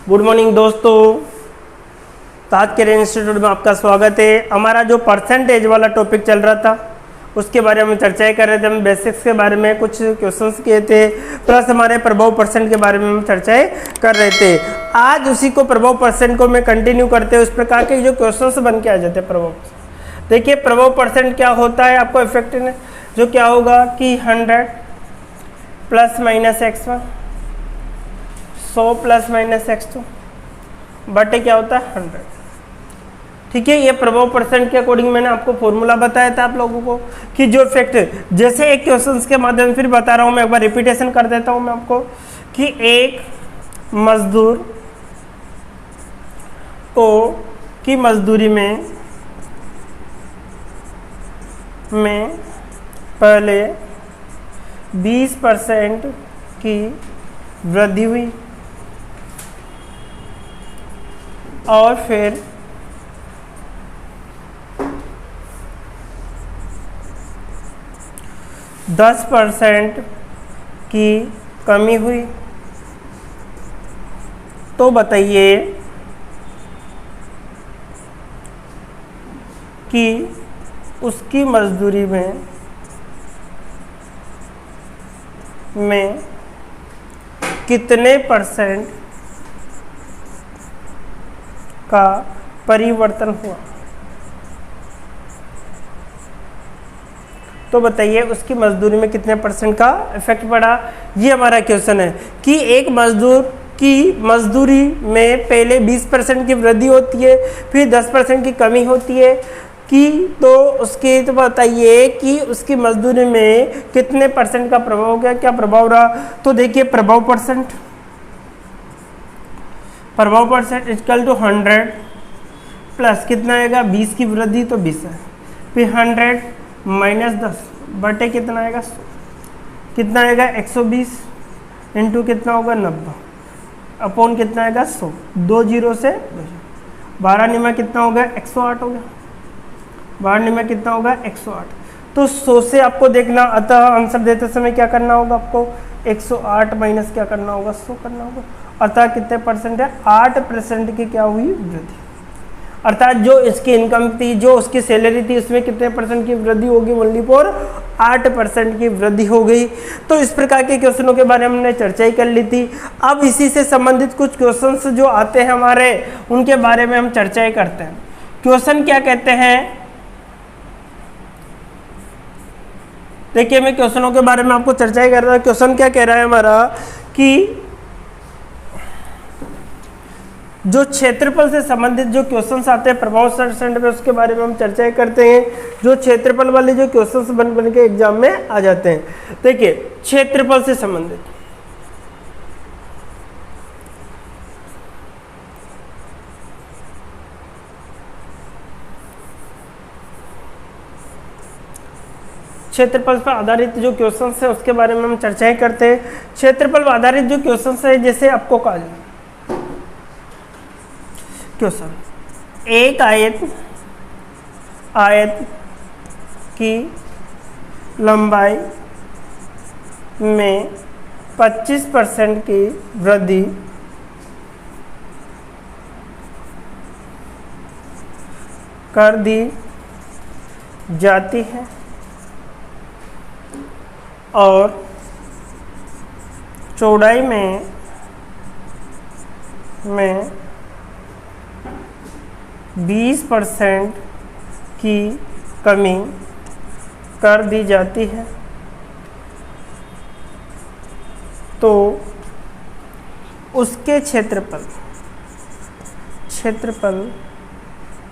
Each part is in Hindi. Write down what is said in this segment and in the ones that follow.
गुड मॉर्निंग दोस्तों, ताज करियर इंस्टीट्यूट में आपका स्वागत है। हमारा जो परसेंटेज वाला टॉपिक चल रहा था उसके बारे में चर्चाएं कर रहे थे। हम बेसिक्स के बारे में कुछ क्वेश्चंस किए थे, प्लस हमारे प्रभाव परसेंट के बारे में हम चर्चाएं कर रहे थे। आज उसी को प्रभाव परसेंट को मैं कंटिन्यू करते हुए उस प्रकार के जो क्वेश्चंस बन के आ जाते हैं प्रभाव। देखिए प्रभाव परसेंट क्या होता है, आपको इफेक्टिव जो क्या होगा कि 100 plus minus x1, 100 plus minus x2 बटे क्या होता है 100। ठीक है, ये प्रभाव परसेंट के अकॉर्डिंग मैंने आपको फॉर्मूला बताया था आप लोगों को कि जो इफेक्ट, जैसे एक क्वेश्चन के माध्यम से फिर बता रहा हूँ मैं, एक बार रिपीटेशन कर देता हूँ मैं आपको कि एक मजदूर को की मजदूरी में पहले 20% की वृद्धि हुई और फिर 10% की कमी हुई, तो बताइए कि उसकी मजदूरी में कितने परसेंट का परिवर्तन हुआ। तो बताइए उसकी मजदूरी में कितने परसेंट का इफेक्ट पड़ा। ये हमारा क्वेश्चन है कि एक मजदूर की मजदूरी में पहले 20% की वृद्धि होती है, फिर 10% की कमी होती है कि तो उसके तो बताइए कि उसकी मजदूरी में कितने परसेंट का प्रभाव हो गया, क्या प्रभाव रहा। तो देखिए प्रभाव परसेंट इक्वल टू 100 प्लस कितना आएगा 20 की वृद्धि तो 20 है, फिर 100 माइनस 10 बटे कितना आएगा 100, कितना आएगा 120 इंटू कितना होगा 90 अपॉन कितना आएगा 100, 2 जीरो से 12 निमा कितना हो गया 108 हो गया, 12 निमा कितना होगा 108। तो 100 से आपको देखना, अतः आंसर देते समय क्या करना होगा आपको 108 माइनस क्या करना होगा 100 करना होगा। अतः कितने परसेंट है 8% की क्या हुई वृद्धि, अर्थात जो इसकी इनकम थी, जो उसकी सैलरी थी, उसमें कितने परसेंट की वृद्धि होगी, ओनली फॉर 8% की वृद्धि हो गई। तो इस प्रकार के क्वेश्चनों के बारे में हमने चर्चा ही कर ली थी। अब इसी से संबंधित कुछ क्वेश्चंस जो आते हैं हमारे, उनके बारे में हम चर्चा ही करते हैं। क्वेश्चन क्या कहते हैं, देखिए मैं क्वेश्चनों के बारे में आपको चर्चा ही कर रहा हूँ। क्वेश्चन क्या कह रहा है हमारा कि जो क्षेत्रफल से संबंधित जो क्वेश्चंस आते हैं प्रभाव परसेंट में, उसके बारे में हम चर्चा करते हैं। जो क्षेत्रफल वाले जो क्वेश्चंस बन के एग्जाम में आ जाते हैं। देखिए क्षेत्रफल से संबंधित, क्षेत्रफल पर आधारित जो क्वेश्चंस है उसके बारे में हम चर्चाएं करते हैं। क्षेत्रफल पर आधारित जो क्वेश्चंस है, जैसे आपको कहा जाए क्वेश्चन, एक आयत की लंबाई में 25% की वृद्धि कर दी जाती है और चौड़ाई में 20% की कमी कर दी जाती है, तो उसके क्षेत्रफल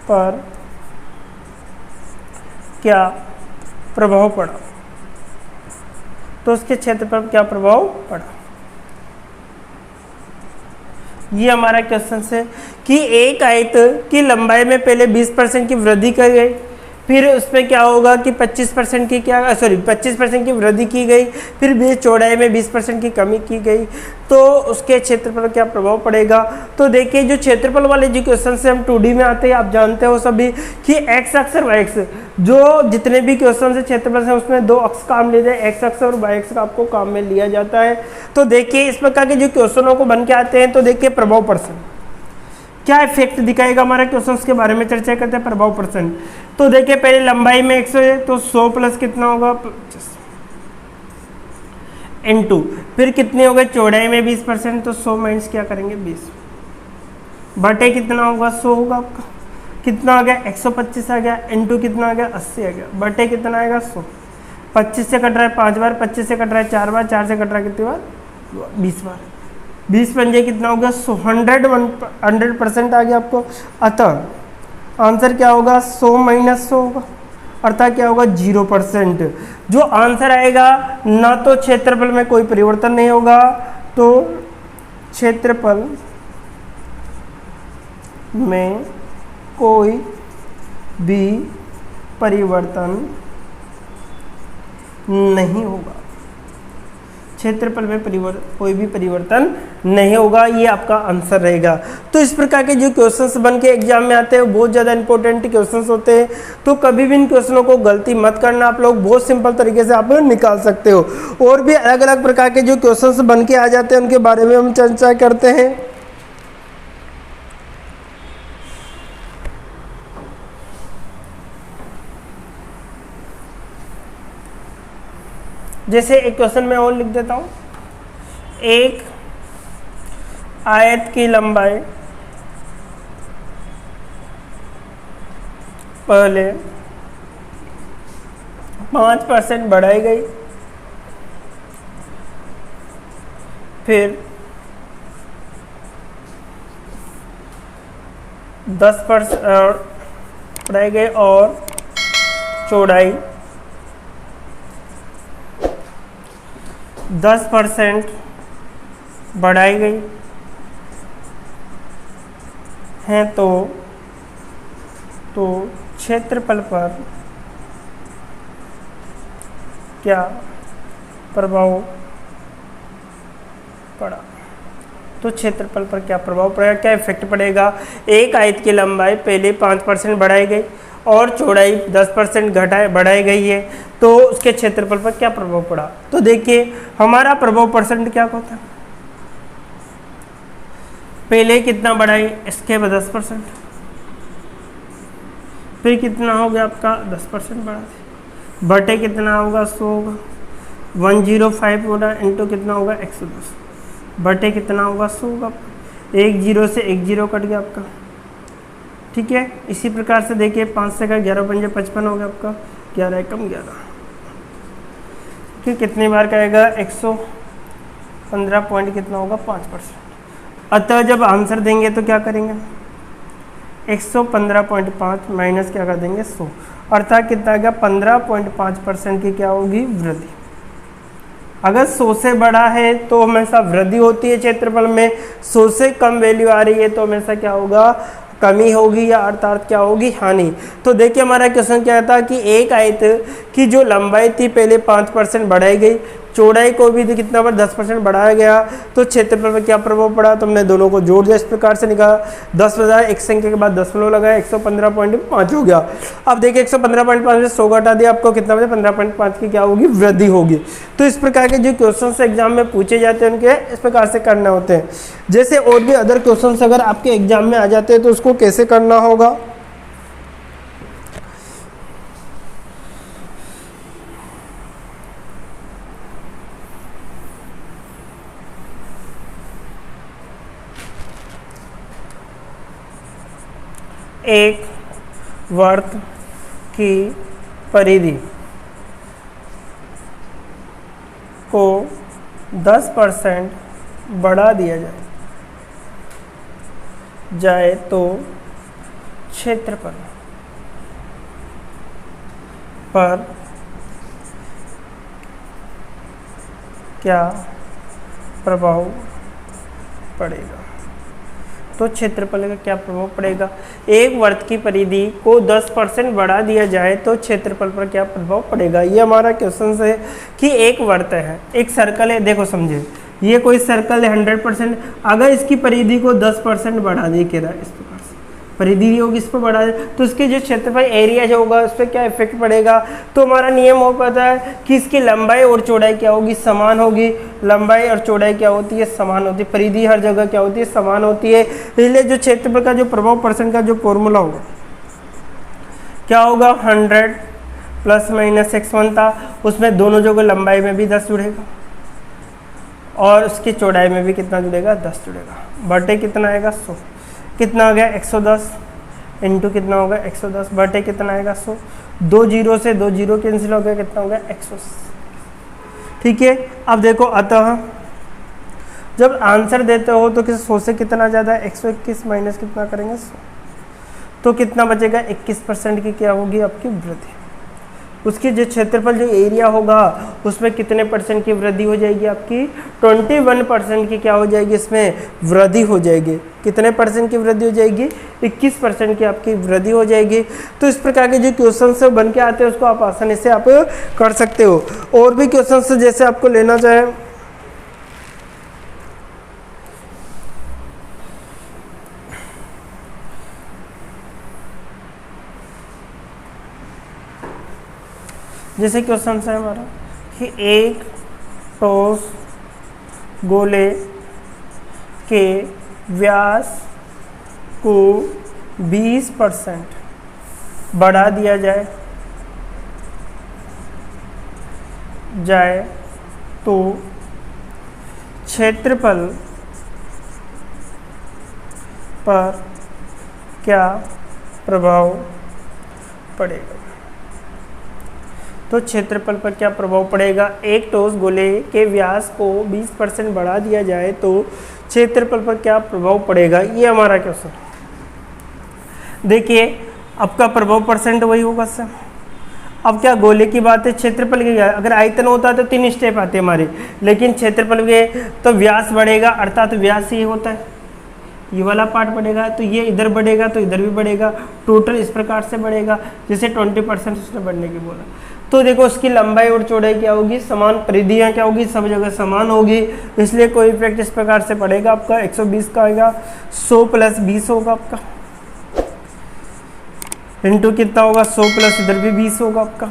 पर क्या प्रभाव पड़ा। तो उसके क्षेत्रफल पर क्या प्रभाव पड़ा, ये हमारा क्वेश्चन है कि एक आयत की लंबाई में पहले 20% की वृद्धि की गई, फिर उसमें क्या होगा कि 25% की 25% की वृद्धि की गई, फिर बेस चौड़ाई में 20% की कमी की गई, तो उसके क्षेत्रफल पर क्या प्रभाव पड़ेगा। तो देखिए जो क्षेत्रफल वाले जो क्वेश्चन से हम 2D में आते हैं, आप जानते हो सभी कि एक्स अक्ष और वाई अक्ष, जो जितने भी क्वेश्चन से क्षेत्रफल से उसमें 2 अक्ष काम ले जाए, एक्स अक्ष और वाई अक्ष आपको काम में लिया जाता है। तो देखिए इस प्रकार के जो क्वेश्चनों को बन के आते हैं, तो देखिए प्रभाव परसेंट क्या इफेक्ट दिखाएगा हमारे क्वेश्चंस के बारे में चर्चा करते हैं। प्रभाव परसेंट, तो देखिए पहले लंबाई में 100 है, तो 100 प्लस कितना होगा 25 इनटू, फिर कितने हो गए चौड़ाई में 20%, तो 100 माइनस क्या करेंगे 20 बटे कितना होगा 100 होगा आपका, कितना आ गया 125 आ गया, इनटू कितना आ गया 80 आ गया, बटे कितना आएगा 100, 25 से कट रहा है 5 बार, 25 से कट रहा है 4 बार, 4 से कट रहा है कितनी बार 20 बार, 20 पंजे कितना होगा 100% आ गया आपको। अतः आंसर क्या होगा 100 माइनस 100 होगा, अर्थात क्या होगा 0%। जो आंसर आएगा ना तो क्षेत्रफल में कोई परिवर्तन नहीं होगा, तो क्षेत्रफल में कोई भी परिवर्तन नहीं होगा, क्षेत्रफल में कोई भी परिवर्तन नहीं होगा, ये आपका आंसर रहेगा। तो इस प्रकार के जो क्वेश्चंस बन के एग्जाम में आते हैं वो बहुत ज़्यादा इंपॉर्टेंट क्वेश्चंस होते हैं, तो कभी भी इन क्वेश्चनों को गलती मत करना, आप लोग बहुत सिंपल तरीके से आप लोग निकाल सकते हो। और भी अलग अलग प्रकार के जो क्वेश्चंस बन के आ जाते हैं उनके बारे में हम चर्चा करते हैं। जैसे एक क्वेश्चन मैं और लिख देता हूं, एक आयत की लंबाई पहले 5% बढ़ाई गई, फिर 10% बढ़ाई गई और चौड़ाई 10% बढ़ाई गई है, तो क्षेत्रफल पर क्या प्रभाव पड़ा। तो क्षेत्रफल पर क्या प्रभाव पड़ेगा, क्या इफेक्ट पड़ेगा। एक आयत की लंबाई पहले 5% बढ़ाई गई और चौड़ाई 10% बढ़ाई गई है, तो उसके क्षेत्रफल पर क्या प्रभाव पड़ा। तो देखिए हमारा प्रभाव परसेंट क्या होता है, पहले कितना बढ़ाई इसके 10%, फिर कितना हो गया आपका 10% बढ़ा, बटे कितना होगा 100 होगा, 105 होगा इंटू कितना होगा 110, बटे कितना होगा 100 होगा, एक जीरो से एक जीरो कट गया आपका, ठीक है। इसी प्रकार से देखिए 5 से का 11 पंजे 55 हो गया आपका, 11 कम 11, ठीक, कितनी बार कहेगा 115 पॉइंट कितना होगा 5%। अतः जब आंसर देंगे तो क्या करेंगे 115.5 माइनस क्या कर देंगे 100, अर्थात कितना आ गया 15.5% की क्या होगी वृद्धि। अगर 100 से बड़ा है तो हमेशा वृद्धि होती है क्षेत्रफल में, 100 से कम वैल्यू आ रही है तो हमेशा क्या होगा कमी होगी, या अर्थात क्या होगी हानि। तो देखिए हमारा क्वेश्चन क्या था कि एक आयत की जो लंबाई थी पहले 5% बढ़ाई गई, चौड़ाई को भी कितना पर 10% बढ़ाया गया, तो क्षेत्रफल पर क्या प्रभाव पड़ा। तो हमने दोनों को जोड़ दिया, इस प्रकार से निकाला 10 बजाय एक संख्या के बाद 10 लगाया, 115.5 हो गया। अब देखिए 115.5 से 100 घटा दिया, आपको कितना बचा 15.5 की क्या होगी वृद्धि होगी। तो इस प्रकार के जो क्वेश्चन एग्जाम में पूछे जाते हैं उनके इस प्रकार से करना होते हैं। जैसे और भी अदर क्वेश्चन अगर आपके एग्जाम में आ जाते हैं तो उसको कैसे करना होगा। एक वर्त की परिधि को 10% बढ़ा दिया जाए तो क्षेत्रफल पर क्या प्रभाव पड़ेगा। तो क्षेत्रफल का क्या प्रभाव पड़ेगा? एक वर्ग की परिधि को 10% बढ़ा दिया जाए तो क्षेत्रफल पर क्या प्रभाव पड़ेगा? ये हमारा क्वेश्चन है कि एक वर्ग है, एक सर्कल है, देखो समझे, ये कोई सर्कल है 100%, अगर इसकी परिधि को 10% बढ़ा दी के रहा इस प्रकार से परिधि होगी, इस पर बढ़ा दे तो इसके जो क्षेत्रफल एरिया जो होगा उस पर क्या इफेक्ट पड़ेगा? तो हमारा नियम हो पाता है कि इसकी लंबाई और चौड़ाई क्या होगी? समान होगी। लंबाई और चौड़ाई क्या होती है? समान होती है। परिधि हर जगह क्या होती है? समान होती है। इसलिए जो क्षेत्रफल का जो प्रभाव परसेंट का जो फॉर्मूला होगा क्या होगा? 100 प्लस माइनस x1 था, उसमें दोनों जगह लंबाई में भी 10 जुड़ेगा और उसकी चौड़ाई में भी कितना जुड़ेगा? 10 जुड़ेगा। बटे कितना आएगा? 100। कितना हो गया? 110 इंटू कितना होगा? 110 बटे कितना आएगा? 100। 2 जीरो से 2 जीरो कैंसिल हो गया, कितना हो गया? 100। ठीक है, अब देखो, अतः जब आंसर देते हो तो किस 100 से कितना ज़्यादा है? 121 माइनस कितना करेंगे? 100। तो कितना बचेगा? 21% की क्या होगी आपकी वृद्धि। उसकी जो क्षेत्रफल जो एरिया होगा उसमें कितने परसेंट की वृद्धि हो जाएगी? आपकी 21% की क्या हो जाएगी? इसमें वृद्धि हो जाएगी। कितने परसेंट की वृद्धि हो जाएगी? 21% की आपकी वृद्धि हो जाएगी। तो इस प्रकार के जो क्वेश्चन से बन के आते हैं उसको आप आसानी से आप कर सकते हो। और भी क्वेश्चन जैसे आपको लेना चाहे, जैसे क्वेश्चन है हमारा कि एक ठोस गोले के व्यास को 20% बढ़ा दिया जाए तो क्षेत्रफल पर क्या प्रभाव पड़ेगा? तो क्षेत्रफल पर क्या प्रभाव पड़ेगा? एक ठोस गोले के व्यास को 20% बढ़ा दिया जाए तो क्षेत्रफल पर क्या प्रभाव पड़ेगा? ये हमारा क्वेश्चन। देखिए, आपका प्रभाव परसेंट वही होगा सर। अब क्या गोले की बात है, क्षेत्रफल की, अगर आयतन होता तो 3 स्टेप आते हमारे, लेकिन क्षेत्रफल के तो व्यास बढ़ेगा, अर्थात व्यास ये होता है, ये वाला पार्ट बढ़ेगा तो ये इधर बढ़ेगा तो इधर भी बढ़ेगा, टोटल इस प्रकार से बढ़ेगा, जैसे 20% उसने बढ़ने की बोला। तो देखो उसकी लंबाई और चौड़ाई क्या होगी? समान। परिधियाँ क्या होगी? सब जगह समान होगी, इसलिए कोई इफेक्ट इस प्रकार से पड़ेगा। आपका 120 का आएगा, 100 प्लस 20 होगा आपका, इंटू कितना होगा? 100 प्लस इधर भी 20 होगा आपका,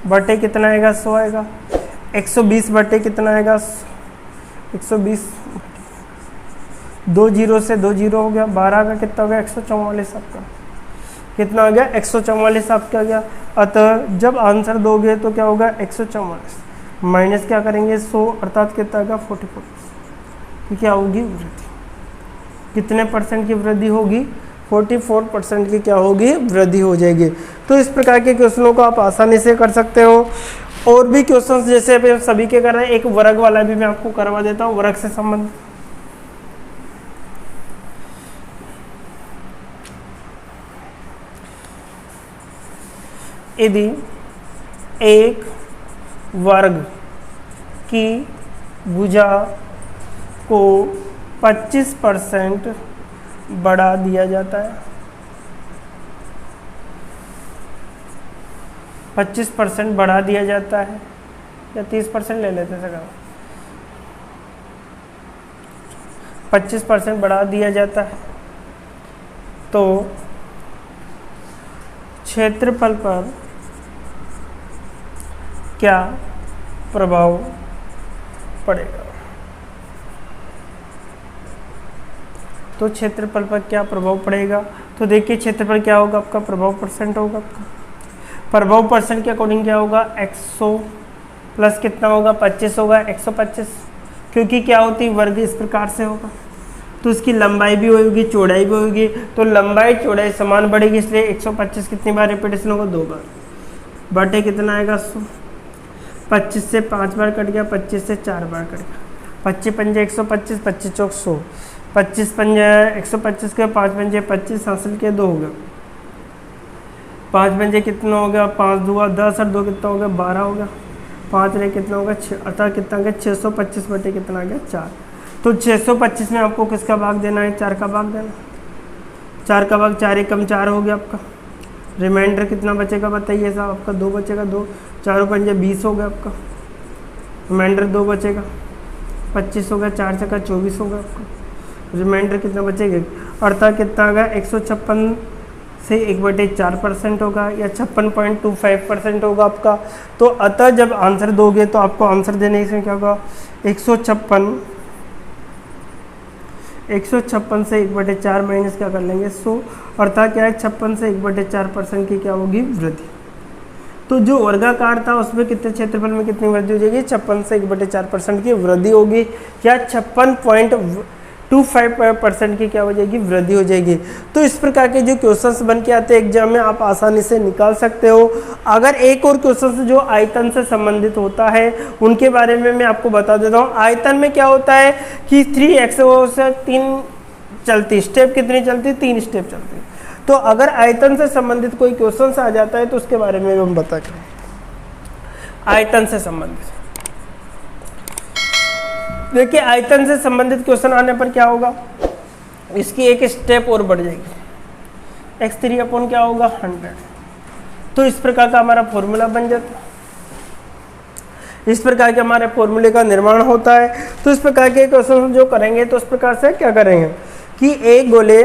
बटे कितना आएगा? 100 आएगा। 120 बटे कितना आएगा? 120। 2 जीरो से 2 जीरो हो गया, 12 का कितना हो गया? 144 आपका। कितना हो गया? 144 आपका गया। अतः जब आंसर दोगे तो क्या होगा? 144 माइनस क्या करेंगे? 100, अर्थात कितना होगा? 44 क्या होगी? वृद्धि। कितने परसेंट की वृद्धि होगी? 44% की क्या होगी? वृद्धि हो जाएगी। तो इस प्रकार के क्वेश्चनों को आप आसानी से कर सकते हो। और भी क्वेश्चन जैसे अभी सभी के कर रहे हैं, एक वर्ग वाला भी मैं आपको करवा देता हूँ, वर्ग से संबंधित। यदि एक वर्ग की भुजा को 25% बढ़ा दिया जाता है, 25% बढ़ा दिया जाता है, या 30% ले लेते हैं, 25% बढ़ा दिया जाता है तो क्षेत्रफल पर क्या प्रभाव पड़ेगा? तो क्षेत्रफल पर क्या प्रभाव पड़ेगा? तो देखिए क्षेत्रफल क्या होगा आपका? प्रभाव परसेंट होगा आपका। प्रभाव परसेंट के अकॉर्डिंग क्या होगा? 100 प्लस कितना होगा? 25 होगा, 125, क्योंकि क्या होती है? वर्ग इस प्रकार से होगा तो उसकी लंबाई भी होगी, चौड़ाई भी होगी, तो लंबाई चौड़ाई समान बढ़ेगी, इसलिए 125 कितनी बार रिपीटेशन होगा? 2 बार। बटे कितना आएगा? 100। 25 से 5 बार कट गया, 25 से 4 बार कट गया, 25 पंजे 125, 25 चौक 100, 25 पंजे 125 के 5 पंजे 25 हासिल के 2 हो गया, 5 पंजे कितना हो गया? 5 दूगा 10 और 2 कितना हो गया? 12 हो गया, 5 रे कितना होगा? 6, अर्थात कितना हो गया? 625 बटे कितना आ गया? 4। तो 625 में आपको किसका भाग देना है? 4 का भाग देना। 4 का भाग 4 एकम 4 हो गया आपका। रिमाइंडर कितना बचेगा बताइए साहब, आपका 2 बचेगा, 2 4 पंजे 20 हो गया आपका। रिमाइंडर 2 बचेगा, 25 हो गया, 4 चक्का 24 हो गया आपका। रिमाइंडर कितना बचेगा, अर्थात कितना होगा 156 से 1/4% होगा या 56.25% होगा आपका। तो अतः जब आंसर दोगे तो आपको आंसर देने से क्या होगा 156 से 1/4 माइनस क्या कर लेंगे 100, अर्थात क्या है 56 से 1/4% की क्या होगी वृद्धि। तो जो वर्गाकार था उसमें कितने क्षेत्रफल में कितनी वृद्धि हो जाएगी 56 से 1/4% की वृद्धि होगी, या 56.25% की क्या हो जाएगी वृद्धि हो जाएगी। तो इस प्रकार के जो क्वेश्चंस बन के आते हैं एग्जाम में आप आसानी से निकाल सकते हो। अगर एक और क्वेश्चन जो आयतन से संबंधित होता है उनके बारे में मैं आपको बता देता हूँ। आयतन में क्या होता है कि 3x से 3 चलती, स्टेप कितनी चलती 3 स्टेप चलती। तो अगर आयतन से संबंधित कोई क्वेश्चन आ जाता है तो उसके बारे में हम बता करें। आयतन से संबंधित देखिए, आयतन से संबंधित क्वेश्चन आने पर क्या होगा, इसकी एक स्टेप और बढ़ जाएगी, x3 अपॉन क्या होगा 100। तो इस प्रकार का हमारा फॉर्मूला बन जाता है, इस प्रकार के हमारे फॉर्मूले का निर्माण होता है। तो इस प्रकार के क्वेश्चन जो करेंगे तो इस प्रकार से क्या करेंगे कि एक गोले,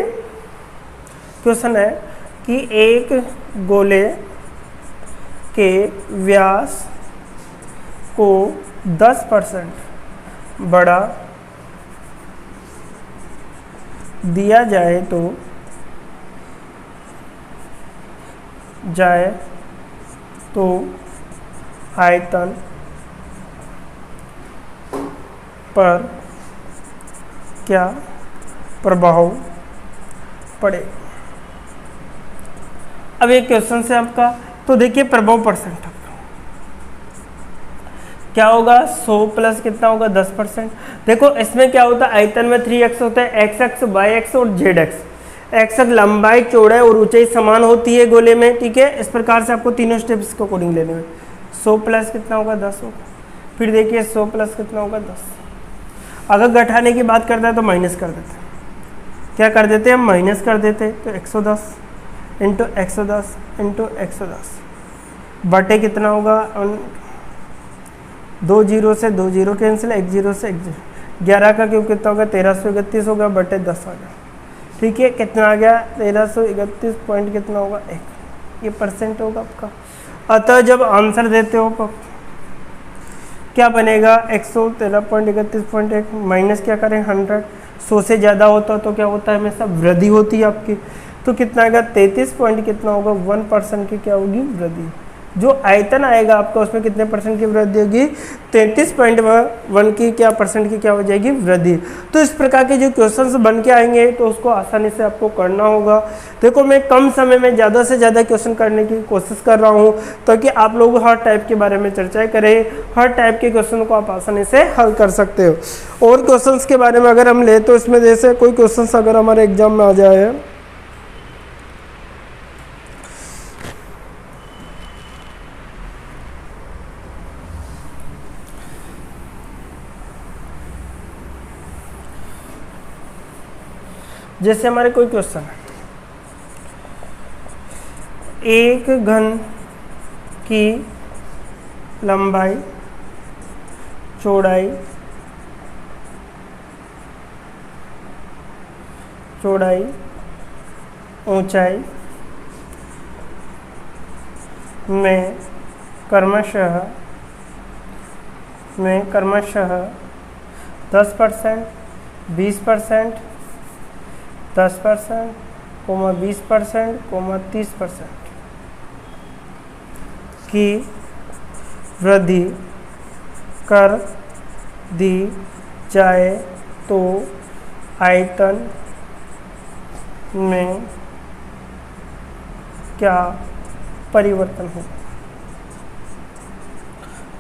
क्वेश्चन है कि एक गोले के व्यास को 10% बड़ा दिया जाए तो आयतन पर क्या प्रभाव पड़े। अब एक क्वेश्चन से आपका, तो देखिए प्रभाव परसेंट क्या होगा 100 प्लस कितना होगा 10%। देखो इसमें क्या होता है, आयतन में 3x होता है, x, y x और z x। x लंबाई चौड़ाई और ऊंचाई समान होती है गोले में, ठीक है। इस प्रकार से आपको तीनों स्टेप्स को कोडिंग लेने में 100 प्लस कितना होगा 10 होगा। फिर देखिए 100 प्लस कितना होगा 10। अगर घटाने की बात करता है तो माइनस कर देते हैं, क्या कर देते हैं हम माइनस कर देते हैं। तो 110 इंटू 110 इंटू 110 बटे कितना होगा 2 जीरो से 2 जीरो कैंसिल, 1 जीरो से 1 जीरो, 11 का क्यूब कितना होगा 1331 होगा बटे 10 आ गया, ठीक है। कितना आ गया 1331 पॉइंट कितना होगा 1, ये परसेंट होगा आपका। अतः जब आंसर देते हो तो क्या बनेगा 113.31.1 माइनस क्या करें 100, 100 से ज़्यादा होता तो क्या होता है हमेशा वृद्धि होती है आपकी। तो कितना आएगा 33 पॉइंट कितना होगा 1% की क्या होगी वृद्धि। जो आयतन आएगा आपका उसमें कितने परसेंट की वृद्धि होगी 33.1 की क्या परसेंट की क्या हो जाएगी वृद्धि। तो इस प्रकार के जो क्वेश्चंस बन के आएंगे तो उसको आसानी से आपको करना होगा। देखो मैं कम समय में ज़्यादा से ज़्यादा क्वेश्चन करने की कोशिश कर रहा हूँ ताकि आप लोग हर टाइप के बारे में चर्चाएं करें, हर टाइप के क्वेश्चन को आप आसानी से हल कर सकते हो। और क्वेश्चंस के बारे में अगर हम ले तो इसमें जैसे कोई क्वेश्चंस अगर हमारे एग्जाम में आ जाए, जैसे हमारे कोई क्वेश्चन है, एक घन की लंबाई चौड़ाई ऊंचाई में क्रमशः 10%, 20%, 10%, 20%, 30% की वृद्धि कर दी जाए तो आयतन में क्या परिवर्तन होगा।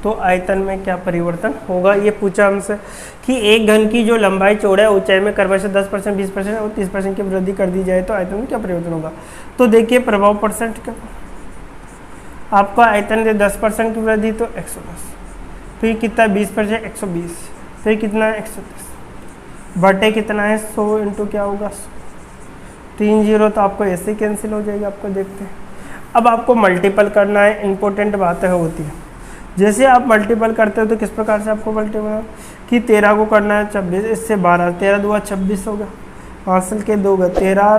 तो आयतन में क्या परिवर्तन होगा ये पूछा हमसे कि एक घन की जो लंबाई चौड़ाई ऊंचाई में क्रमशः 10%, 20% और 30% की वृद्धि कर दी जाए तो आयतन में क्या परिवर्तन होगा। तो देखिए प्रभाव परसेंट का आपका आयतन दे 10% की वृद्धि तो 110, फिर कितना 20% 120, फिर कितना 130 बटे कितना है 100 इंटू क्या होगा 100, 3 0 तो आपको ऐसे कैंसिल हो जाएगी, आपको देखते हैं। अब आपको मल्टीपल करना है, इंपॉर्टेंट बातें होती है। जैसे आप मल्टीपल करते हो तो किस प्रकार से आपको मल्टीपल कि 13 को करना है 26, इससे 12, 13 2 26 हो गया, हासिल के 2 गए 13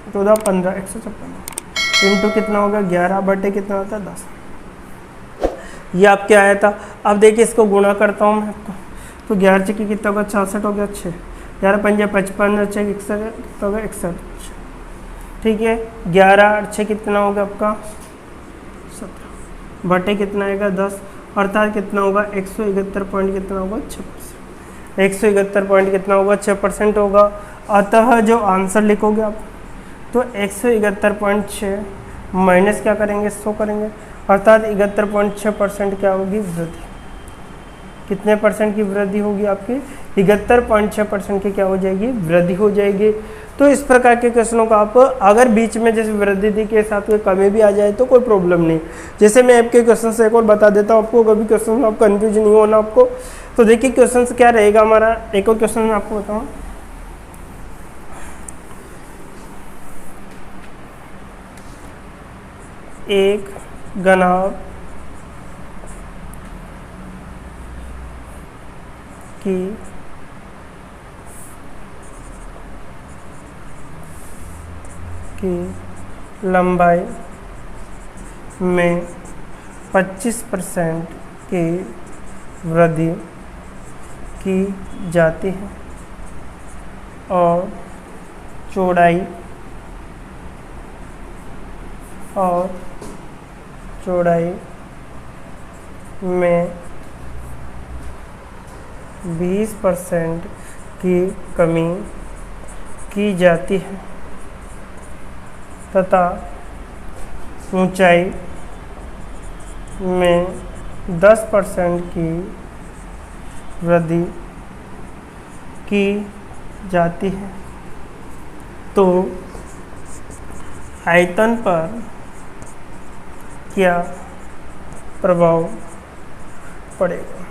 14 15 156 इंटू कितना होगा 11 बटे कितना होता है 10। ये आपके आया था। अब देखिए इसको गुणा करता हूँ मैं आपको, तो 11 छः कितना होगा 66 हो गया, 6 11 पंजे 55 6 61 कितना होगा 61, ठीक है। 11 6 कितना होगा आपका 17 बटे कितना आएगा 10, अर्थात कितना होगा 171 पॉइंट कितना होगा 6%, 171 पॉइंट कितना होगा 6% होगा। अतः जो आंसर लिखोगे आप तो 171.6 माइनस क्या करेंगे 100 करेंगे, अर्थात 71.6% क्या होगी वृद्धि। कितने परसेंट की वृद्धि होगी आपकी 71.6% की क्या हो जाएगी वृद्धि हो जाएगी। तो इस प्रकार के क्वेश्चनों को आप अगर बीच में जैसे वृद्धि के साथ कोई कमी भी आ जाए तो कोई प्रॉब्लम नहीं। जैसे मैं आपके क्वेश्चन से एक और बता देता हूँ आपको, कभी क्वेश्चन में आप कंफ्यूज नहीं होना आपको। तो देखिए क्वेश्चन क्या रहेगा हमारा, एक और क्वेश्चन मैं आपको बताऊँ। एक घनाभ की लंबाई में 25% की वृद्धि की जाती है और चौड़ाई में 20% की कमी की जाती है तथा ऊंचाई में 10% की वृद्धि की जाती है, तो आयतन पर क्या प्रभाव पड़ेगा।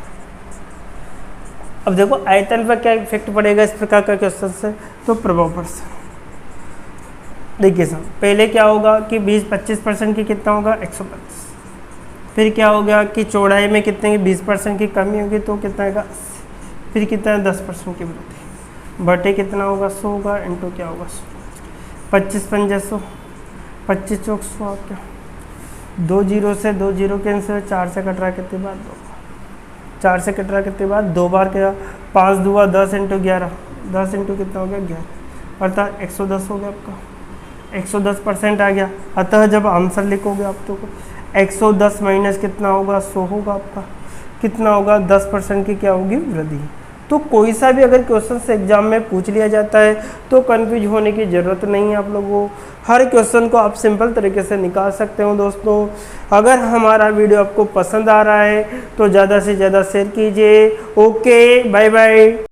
अब देखो आयतन पर क्या इफेक्ट पड़ेगा इस प्रकार का क्वेश्चन से, तो प्रभाव पर से देखिए सर, पहले क्या होगा कि 20-25% की कितना होगा 125, फिर क्या होगा कि चौड़ाई में कितने की 20% की कमी होगी तो कितना आएगा 80, फिर कितना 10% की वृद्धि बटे कितना होगा 100 होगा इंटू क्या होगा 100, 25 पंजे 100, 25 चौक 100 आपका, 2 0 से 2 0 कैंसिल, 4 से कट रहा कितनी बार 2, 4 से कट रहा कितनी बार 2 बार, क्या 5 2 10 इंटू 11, 10 इंटू कितना हो गया 11, अर्थात 110 हो गया आपका, 110% आ गया। अतः जब आंसर लिखोगे आप तो 110 माइनस कितना होगा 100 होगा आपका, कितना होगा 10% की क्या होगी वृद्धि। तो कोई सा भी अगर क्वेश्चन से एग्जाम में पूछ लिया जाता है तो कंफ्यूज होने की ज़रूरत नहीं है आप लोगों को, हर क्वेश्चन को आप सिंपल तरीके से निकाल सकते हो। दोस्तों अगर हमारा वीडियो आपको पसंद आ रहा है तो ज़्यादा से ज़्यादा शेयर कीजिए। Okay bye bye.